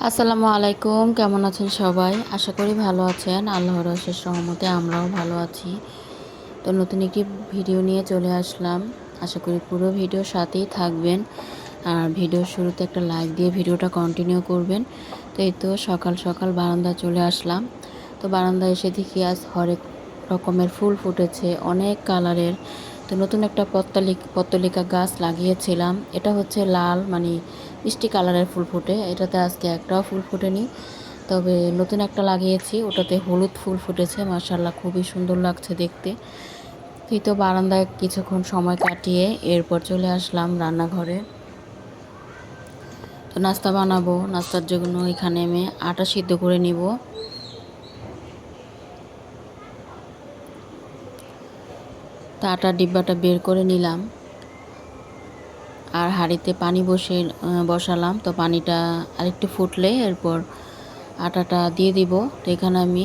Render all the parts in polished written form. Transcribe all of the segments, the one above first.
আসসালামু আলাইকুম, কেমন আছেন সবাই? আশা করি ভালো আছেন। আল্লাহর অশেষ রহমতে আমরাও ভালো আছি। তো নতুন একটি ভিডিও নিয়ে চলে আসলাম। আশা করি পুরো ভিডিওর সাথেই থাকবেন। আর ভিডিওর শুরুতে একটা লাইক দিয়ে ভিডিওটা কন্টিনিউ করবেন। তো এই তো সকাল সকাল বারান্দায় চলে আসলাম। তো বারান্দায় এসে দেখি আজ হরেক রকমের ফুল ফুটেছে, অনেক কালারের। তো নতুন একটা পত্তলিকা গাছ লাগিয়েছিলাম। এটা হচ্ছে লাল, মানে মিষ্টি কালারের ফুল ফুটে। এটাতে আজকে একটাও ফুল ফোটেনি, তবে নতুন একটা লাগিয়েছি, ওটাতে হলুদ ফুল ফুটেছে। মাশাআল্লাহ, খুবই সুন্দর লাগছে দেখতে। এই তো বারান্দায় কিছুক্ষণ সময় কাটিয়ে এরপর চলে আসলাম রান্নাঘরে। তো নাস্তা বানাবো। নাস্তার জন্য এখানে আমি আটা সিদ্ধ করে নিব। তো আটার ডিব্বাটা বের করে নিলাম আর হাঁড়িতে পানি বসালাম। তো পানিটা আরেকটু ফুটলে এরপর আটাটা দিয়ে দিব। তো এখানে আমি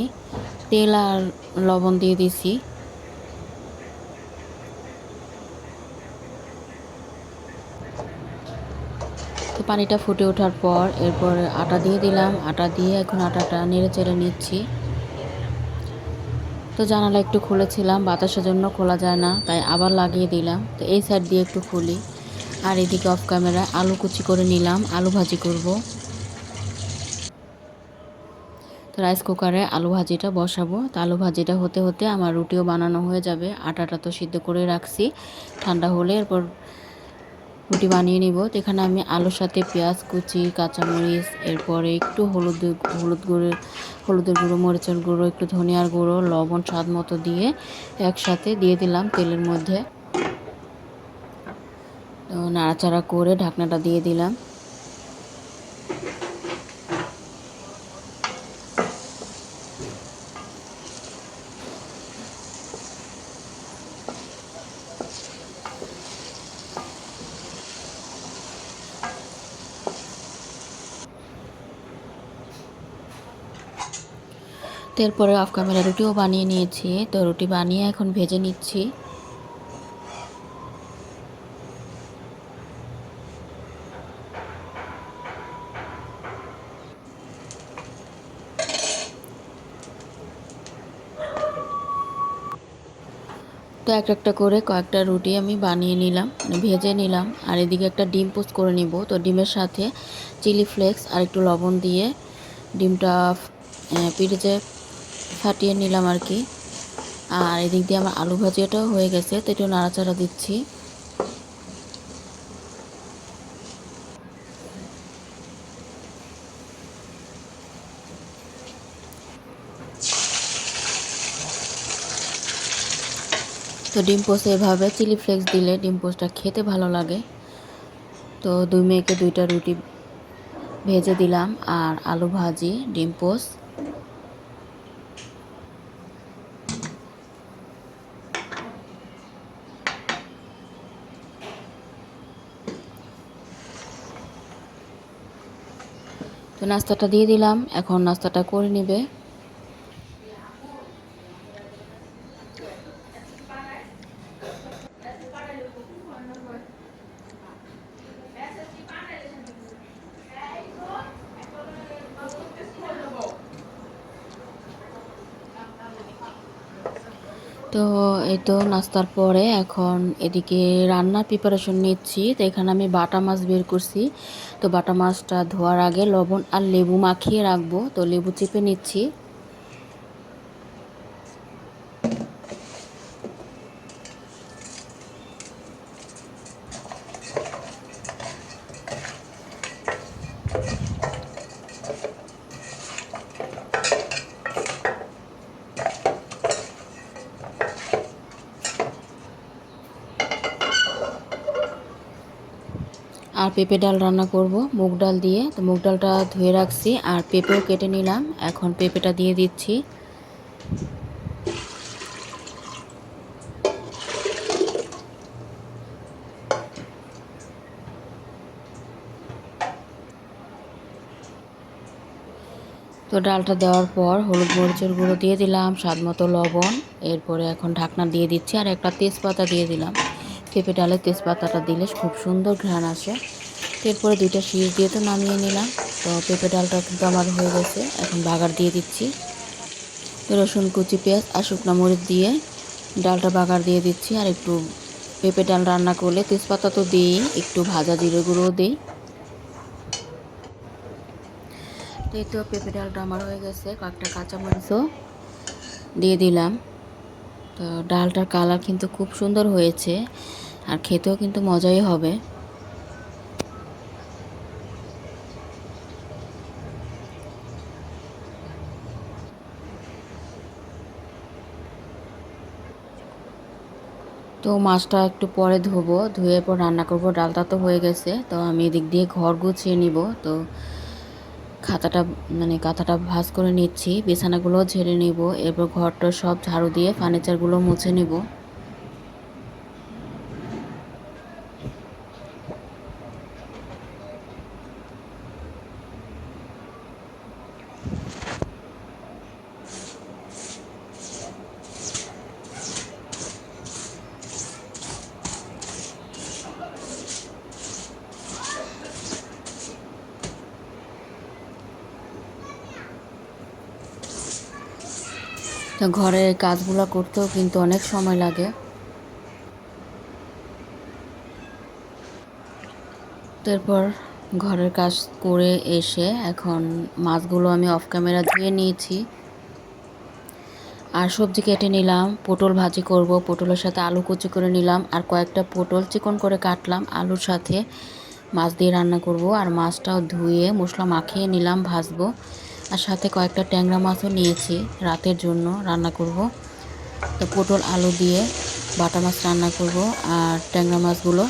তেল আর লবণ দিয়ে দিছি। তো পানিটা ফুটে ওঠার পর এরপর আটা দিয়ে দিলাম। আটা দিয়ে এখন আটাটা নেড়ে চেড়ে নিচ্ছি। তো জানালা একটু খুলেছিলাম, বাতাসের জন্য খোলা যায় না, তাই আবার লাগিয়ে দিলাম। তো এই সাইড দিয়ে একটু খুলি। আর এদিকে অফ ক্যামেরায় আলু কুচি করে নিলাম, আলু ভাজি করব। তো রাইস কুকারে আলু ভাজিটা বসাবো। তো আলু ভাজিটা হতে হতে আমার রুটিও বানানো হয়ে যাবে। আটাটা তো সিদ্ধ করে রাখছি, ঠান্ডা হলে এরপর রুটি বানিয়ে নিব। তো এখানে আমি আলুর সাথে পেঁয়াজ কুচি, কাঁচামরিচ, এরপরে একটু হলুদের গুঁড়ো, মরিচের গুঁড়ো, একটু ধনিয়ার গুঁড়ো, লবণ স্বাদ মতো দিয়ে একসাথে দিয়ে দিলাম তেলের মধ্যে। তো নাড়াচাড়া করে ঢাকনাটা দিয়ে দিলাম। তো এরপরে অফ ক্যামেরা রুটিও বানিয়ে নিয়েছি। তো রুটি বানিয়ে এখন ভেজে নিচ্ছি। তো একটা করে কয়েকটা রুটি আমি বানিয়ে নিলাম, মানে ভেজে নিলাম। আর এদিকে একটা ডিম পোস্ট করে নিব। তো ডিমের সাথে চিলি ফ্লেক্স আর একটু লবণ দিয়ে ডিমটা পিঠে ফাটিয়ে নিলাম আর কি। আর এদিক দিয়ে আমার আলু ভাজিটাও হয়ে গেছে। তো একটু নাড়াচাড়া দিচ্ছি। তো ডিম পোস্ট এভাবে চিলি ফ্লেক্স দিলে ডিম পোস্টটা খেতে ভালো লাগে। তো দুই মেয়েকে দুইটা রুটি ভেজে দিলাম আর আলু ভাজি, ডিম পোস্ট। তো নাস্তাটা দিয়ে দিলাম, এখন নাস্তাটা করে নেবে। তো এই তো নাস্তার পরে এখন এদিকে রান্নার প্রিপারেশন নিচ্ছি। তো এখানে আমি বাটা মাছ বের করছি। তো বাটা মাছটা ধোয়ার আগে লবণ আর লেবু মাখিয়ে রাখবো। তো লেবু চিপে নিচ্ছি। আর পেঁপে ডাল রান্না করব মুগ ডাল দিয়ে। তো মুগ ডালটা ধুয়ে রাখছি আর পেঁপেও কেটে নিলাম, এখন পেঁপেটা দিয়ে দিচ্ছি। তো ডালটা দেওয়ার পর হলুদ মরিচের গুঁড়ো দিয়ে দিলাম, স্বাদ মতো লবণ। এরপরে এখন ঢাকনা দিয়ে দিচ্ছি আর একটা তেজপাতা দিয়ে দিলাম। পেঁপে ডালে তেজপাতাটা দিলে খুব সুন্দর ঘ্রাণ আসে। এরপরে দুইটা শীষ দিয়ে তো নামিয়ে নিলাম। তো পেঁপে ডালটা কিন্তু আমার হয়ে গেছে, এখন বাগার দিয়ে দিচ্ছি। রসুন কুচি, পেঁয়াজ আর শুকনো মরিচ দিয়ে ডালটা বাগার দিয়ে দিচ্ছি। আর একটু পেঁপে ডাল রান্না করলে তেজপাতা তো দিই, একটু ভাজা জিরে গুঁড়োও দিই। তো এই তো পেঁপে ডালটা আমার হয়ে গেছে, কয়েকটা কাঁচামরিচও দিয়ে দিলাম। তো ডালটার কালার কিন্তু খুব সুন্দর হয়েছে, আর খেতেও কিন্তু মজাই হবে। তো মাছটা একটু পরে ধোবো, ধুয়ে পর রান্না করব। ডালটা তো হয়ে গেছে, তো আমি এদিক দিয়ে ঘর গুছিয়ে নিব। তো কাঁথাটা ভাঁজ করে নিচ্ছি, বিছানাগুলো ঝেড়ে নিব, এরপর ঘরটা সব ঝাড়ু দিয়ে ফার্নিচারগুলো মুছে নিব। তো ঘরের কাজগুলো করতেও কিন্তু অনেক সময় লাগে। তারপর ঘরের কাজ করে এসে এখন মাছগুলো আমি অফ ক্যামেরা ধুয়ে নিয়েছি। আর সবজি কেটে নিলাম, পটল ভাজি করব, পটলের সাথে আলু কুচি করে নিলাম, আর কয়েকটা পটল চিকন করে কাটলাম, আলুর সাথে মাছ দিয়ে রান্না করব। আর মাছটাও ধুয়ে মশলা মাখিয়ে নিলাম, ভাজবো। আর সাথে কয়েকটা ট্যাংরা মাছও নিয়েছি, রাতের জন্য রান্না করব। তো পটল আলু দিয়ে বাটা মাছ রান্না করব, আর ট্যাংরা মাছগুলো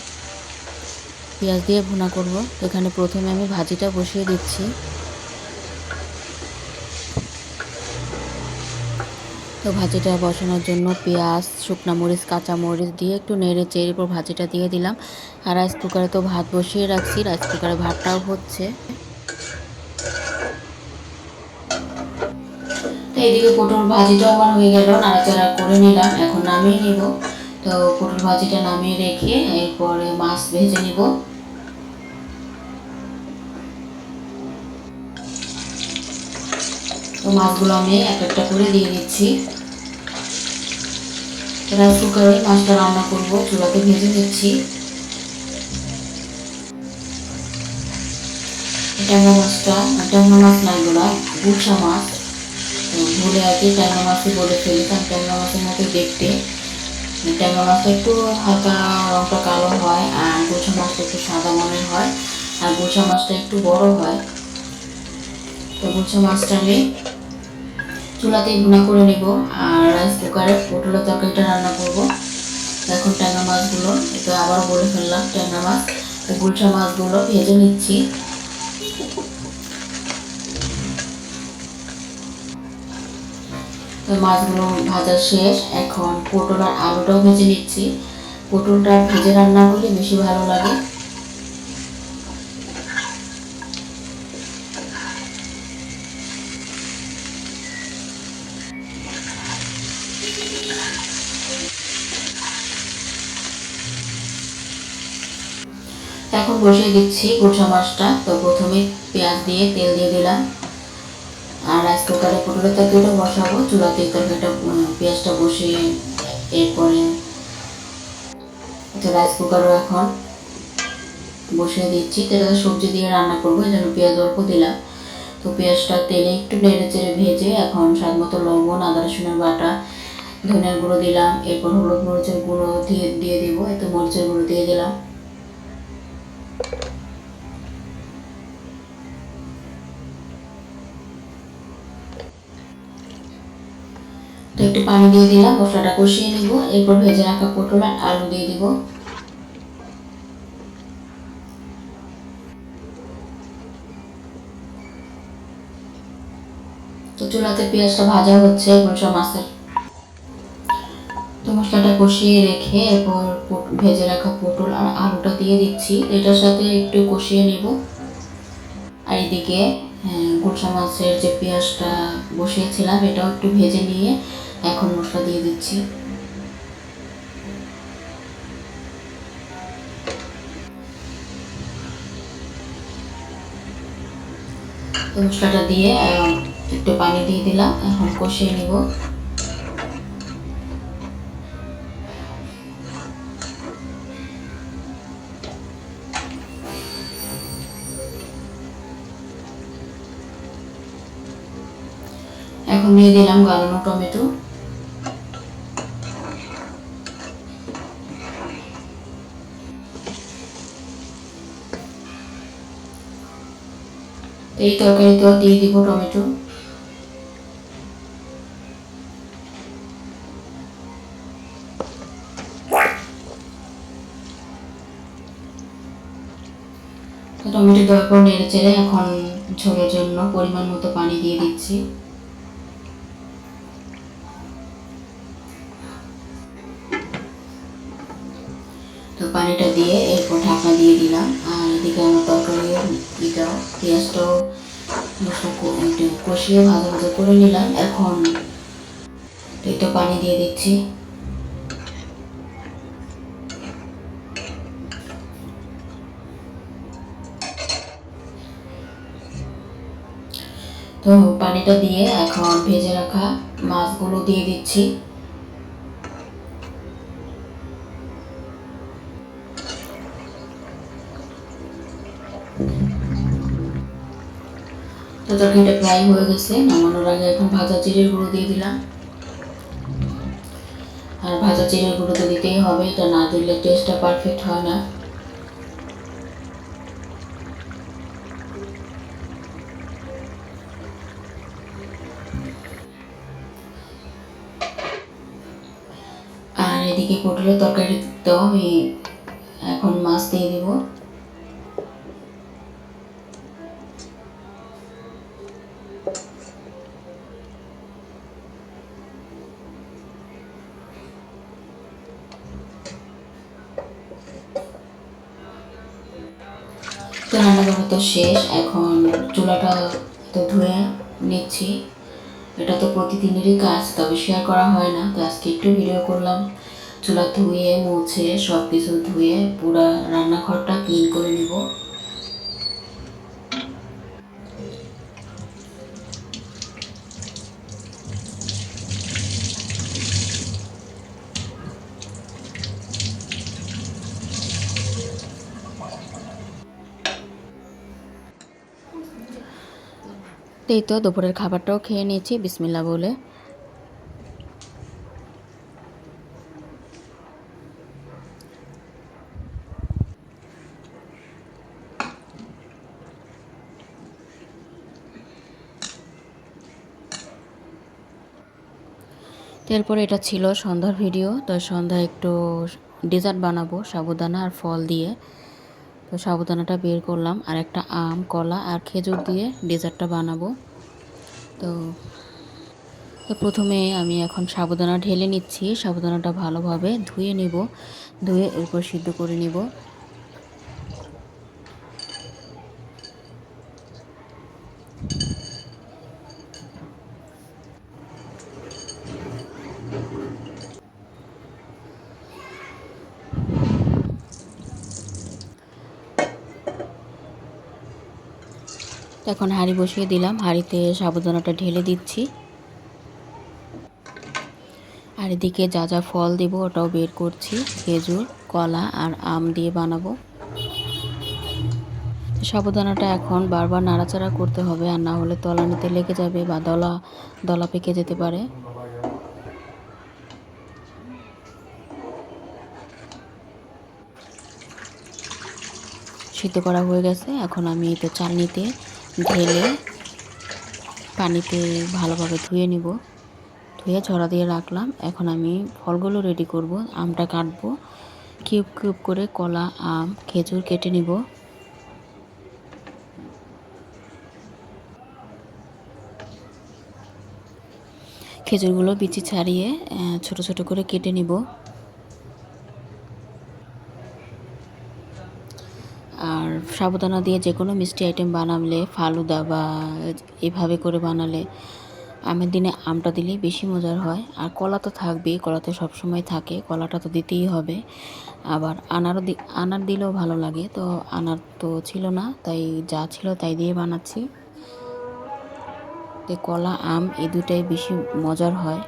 পেঁয়াজ দিয়ে ভুনা করব। তো এখানে প্রথমে আমি ভাজিটা বসিয়ে দিচ্ছি। তো ভাজিটা বসানোর জন্য পেঁয়াজ, শুকনা মরিচ, কাঁচা মরিচ দিয়ে একটু নেড়ে চেড়ে এরপর ভাজিটা দিয়ে দিলাম। আর রাইস কুকারে তো ভাত বসিয়ে রাখছি, রাইস কুকারে ভাতটাও হচ্ছে। তো এদিকে পটল ভাজিটাও আমার হয়ে গেল, নাড়াচাড়া করে নিলাম, এখন নামিয়ে নিব। তো পটল ভাজিটা নামিয়ে রেখে এরপরে মাছ ভেজে নিব। তো মাছগুলো আমি এক একটা করে দিয়ে দিচ্ছি। রাইস কুকারে মাছটা রান্না করব, চুলাতে ভেজে নিচ্ছি। ট্যাংরা মাছ না, এগুলো গুলশা মাছ। তো ভুলে আর কি ট্যাংরা মাছই বলে ফেলি, কারণ ট্যাংরা মাছের মতো দেখতে। ট্যাংরা মাছটা একটু হালকা রঙটা কালো হয়, আর গুলশা মাছটা একটু সাদা মনের হয়, আর গুলশা মাছটা একটু বড় হয়। তো গুলশা মাছটা আমি চুলাতেই ভুনা করে নেব, আর রাইস কুকারে পটলের তরকারিটা রান্না করব। এখন ট্যাংরা মাছগুলো, এটা আবারও বলে ফেললাম, ট্যাংরা মাছ ও গুলশা মাছগুলো ভেজে নিচ্ছি। তো মাছগুলো ভাজা শেষ, এখন পটল আর আলুটাও ভেজে নিচ্ছি। পটলটা ভেজে রান্না করলে বেশি ভালো লাগে। এখন বসিয়ে দিচ্ছি গুলশা মাছটা। তো প্রথমে পেঁয়াজ দিয়ে তেল দিয়ে দিলাম, আর রাইস কুকারে পটলের তরকারিটা বসাবো, চুলাতে তরকারিটা পেঁয়াজটা বসিয়ে এরপরে তো রাইস কুকারও এখন বসিয়ে দিচ্ছি। তেলটা সবজি দিয়ে রান্না করবো, এই জন্য পেঁয়াজ অল্প দিলাম। তো পেঁয়াজটা তেলে একটু নেড়ে চেড়ে ভেজে এখন স্বাদ মতো লবণ, আদা রসুনের বাটা, ধনিয়ার গুঁড়ো দিলাম, এরপর হলুদ মরিচের গুঁড়ো দিয়ে দেবো। এতে মরিচের গুঁড়ো দিয়ে দিলাম। তো একটু পানি দিয়ে দিলাম, মশলাটা কষিয়ে নিব, এরপর ভেজে রাখা পটল আর আলু দিয়ে দিব। তো চুলাতে পেঁয়াজটা ভাজা হচ্ছে গুলশা মাছের। তো মশলাটা কষিয়ে রেখে এরপর ভেজে রাখা পটল আর আলুটা দিয়ে দিচ্ছি, এটার সাথে একটু কষিয়ে নিব। আর এদিকে গুলশা মাছের যে পেঁয়াজটা বসিয়েছিলাম এটাও একটু ভেজে নিয়ে এখন মশলা দিয়ে দিচ্ছি। তো মশলাটা দিয়ে একটু পানি দিয়ে দিলাম, এখন কষিয়ে নিব। এখন দিয়ে দিলাম গালানো টমেটো। এই তরকারিতেও দিয়ে দিব টমেটো। টমেটো দেওয়ার পর নেড়ে চেড়ে এখন ঝোলের জন্য পরিমাণ মতো পানি দিয়ে দিচ্ছি। তো পানিটা দিয়ে এরপর ঢাকনা দিয়ে দিলাম। আর এদিকে আমার তরকারি পেঁয়াজটাও কষিয়ে ভাজা ভাজা করে নিলাম। এখন একটু পানি দিয়ে দিচ্ছি। তো পানিটা দিয়ে এখন ভেজে রাখা মাছগুলো দিয়ে দিচ্ছি। তো তরকারিটা প্রায় হয়ে গেছে, নামানোর আগে এখন ভাজা জিরের গুঁড়ো দিয়ে দিলাম। আর ভাজা জিরের গুঁড়ো তো দিতেই হবে, এটা না দিলে টেস্টটা পারফেক্ট হয় না। আর এদিকে পটলের তরকারিতেও আমি এখন মাছ দিয়ে দিব। তো রান্না করা তো শেষ, এখন চুলাটা তো ধুয়ে নিচ্ছি। এটা তো প্রতিদিনেরই কাজ, তবে শেয়ার করা হয় না, তো আজকে একটু ভিডিও করলাম। চুলা ধুয়ে মুছে সব কিছু ধুয়ে পুরা রান্নাঘরটা ক্লিন করে নিব। এই তো দুপুরের খাবারটাও খেয়ে নিয়েছি বিসমিল্লাহ বলে। এরপরে এটা ছিল সন্ধ্যার ভিডিও। তো সন্ধ্যায় একটু ডেজার্ট বানাবো সাবুদানা আর ফল দিয়ে। তো সাবুদানাটা বের করলাম, আর একটা আম, কলা আর খেজুর দিয়ে ডেজার্টটা বানাবো। তো তো প্রথমে আমি এখন সাবুদানা ঢেলে নিচ্ছি। সাবুদানাটা ভালোভাবে ধুয়ে নিব, ধুয়ে এরপর সিদ্ধ করে নিব। এখন হাঁড়ি বসিয়ে দিলাম, হাঁড়িতে সাবুদানাটা ঢেলে দিচ্ছি। আর এদিকে যা যা ফল দেবো ওটাও বের করছি, খেজুর, কলা আর আম দিয়ে বানাবো। সাবুদানাটা এখন বারবার নাড়াচাড়া করতে হবে, আর না হলে তলানিতে লেগে যাবে বা দলা দলা পেকে যেতে পারে। সিদ্ধ করা হয়ে গেছে, এখন আমি এটা চালনিতে ঢেলে পানিতে ভালোভাবে ধুয়ে নিব। ধুয়ে ঝরা দিয়ে রাখলাম। এখন আমি ফলগুলো রেডি করব। আমটা কাটবো, কিউব কিউব করে কলা, আম, খেজুর কেটে নিব। খেজুরগুলো বিচি ছাড়িয়ে ছোট ছোট করে কেটে নিব। আর সাবুদানা দিয়ে যে কোনো মিষ্টি আইটেম বানালে, ফালুদা বা এভাবে করে বানালে, আমের দিনে আমটা দিলেই বেশি মজার হয়। আর কলা তো থাকবেই, কলা তো সবসময় থাকে, কলাটা তো দিতেই হবে। আবার আনার দিলেও ভালো লাগে। তো আনার তো ছিল না, তাই যা ছিল তাই দিয়ে বানাচ্ছি। তো কলা আম এই দুটাই বেশি মজার হয়।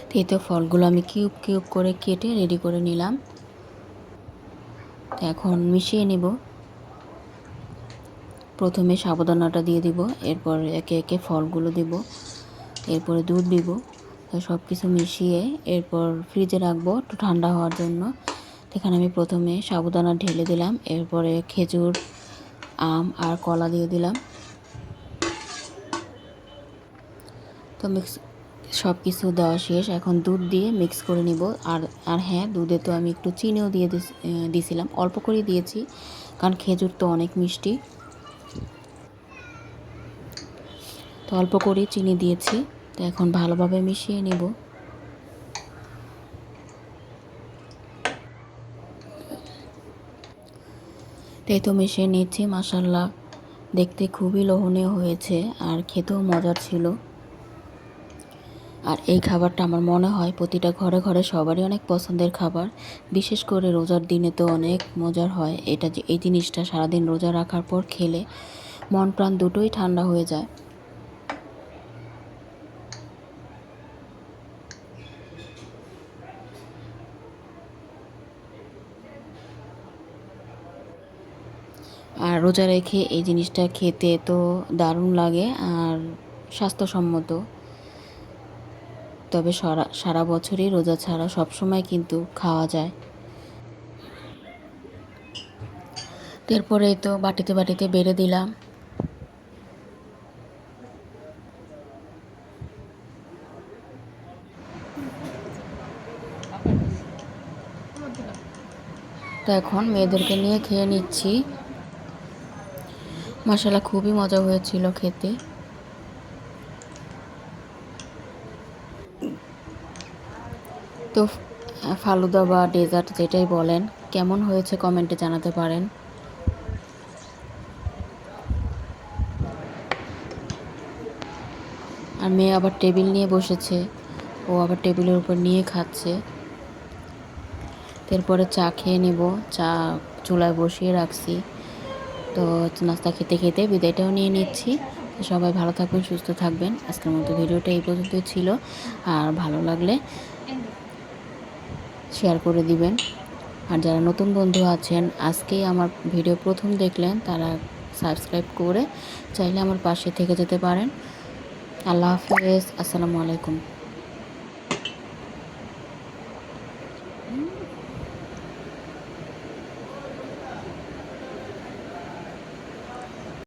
তো এই তো ফলগুলো আমি কিউব কিউব করে কেটে রেডি করে নিলাম। তো এখন মিশিয়ে নিব। প্রথমে সাবুদানাটা দিয়ে দিব, এরপর একে একে ফলগুলো দিব, এরপরে দুধ দিব। তো সব কিছু মিশিয়ে এরপর ফ্রিজে রাখবো একটু ঠান্ডা হওয়ার জন্য। এখানে আমি প্রথমে সাবুদানা ঢেলে দিলাম, এরপরে খেজুর, আম আর কলা দিয়ে দিলাম। তো সব কিছু দেওয়া শেষ, এখন দুধ দিয়ে মিক্স করে নিব। আর হ্যাঁ, দুধে তো আমি একটু চিনিও দিয়ে দিয়েছিলাম, অল্প করে দিয়েছি কারণ খেজুর তো অনেক মিষ্টি, তো অল্প করে চিনি দিয়েছি। তো এখন ভালোভাবে মিশিয়ে নিব। এই তো মিশিয়ে নিচ্ছি। মাশাআল্লাহ, দেখতে খুবই লোভনীয় হয়েছে আর খেতেও মজার ছিল। আর এই খাবারটা আমার মনে হয় প্রতিটা ঘরে ঘরে সবারই অনেক পছন্দের খাবার। বিশেষ করে রোজার দিনে তো অনেক মজার হয় এটা, যে এই জিনিসটা সারাদিন রোজা রাখার পর খেলে মন প্রাণ দুটোই ঠান্ডা হয়ে যায়। আর রোজা রেখে এই জিনিসটা খেতে তো দারুণ লাগে আর স্বাস্থ্যসম্মত। তবে সারা বছরই রোজা ছাড়া সবসময় কিন্তু খাওয়া যায়। এরপরে তো বাটিতে বাটিতে বেড়ে দিলাম। তো এখন মেয়েদেরকে নিয়ে খেয়ে নিচ্ছি। মাশাআল্লাহ, খুবই মজা হয়েছিল খেতে। তো ফালুদা বা ডেজার্ট যেটাই বলেন, কেমন হয়েছে কমেন্টে জানাতে পারেন। আর মেয়ে আবার টেবিল নিয়ে বসেছে, ও আবার টেবিলের উপর নিয়ে খাচ্ছে। এরপরে চা খেয়ে নেব, চা চুলায় বসিয়ে রাখছি। তো নাস্তা খেতে খেতে বিদায়টাও নিয়ে নিচ্ছি। সবাই ভালো থাকবেন, সুস্থ থাকবেন। আজকের মতো ভিডিওটা এই পর্যন্তই ছিল। আর ভালো লাগলে শেয়ার করে দিবেন। আর যারা নতুন বন্ধু আছেন, আজকেই আমার ভিডিও প্রথম দেখলেন, তারা সাবস্ক্রাইব করে চাইলে আমার পাশে থেকে যেতে পারেন। আল্লাহ হাফেজ, আসসালামু আলাইকুম।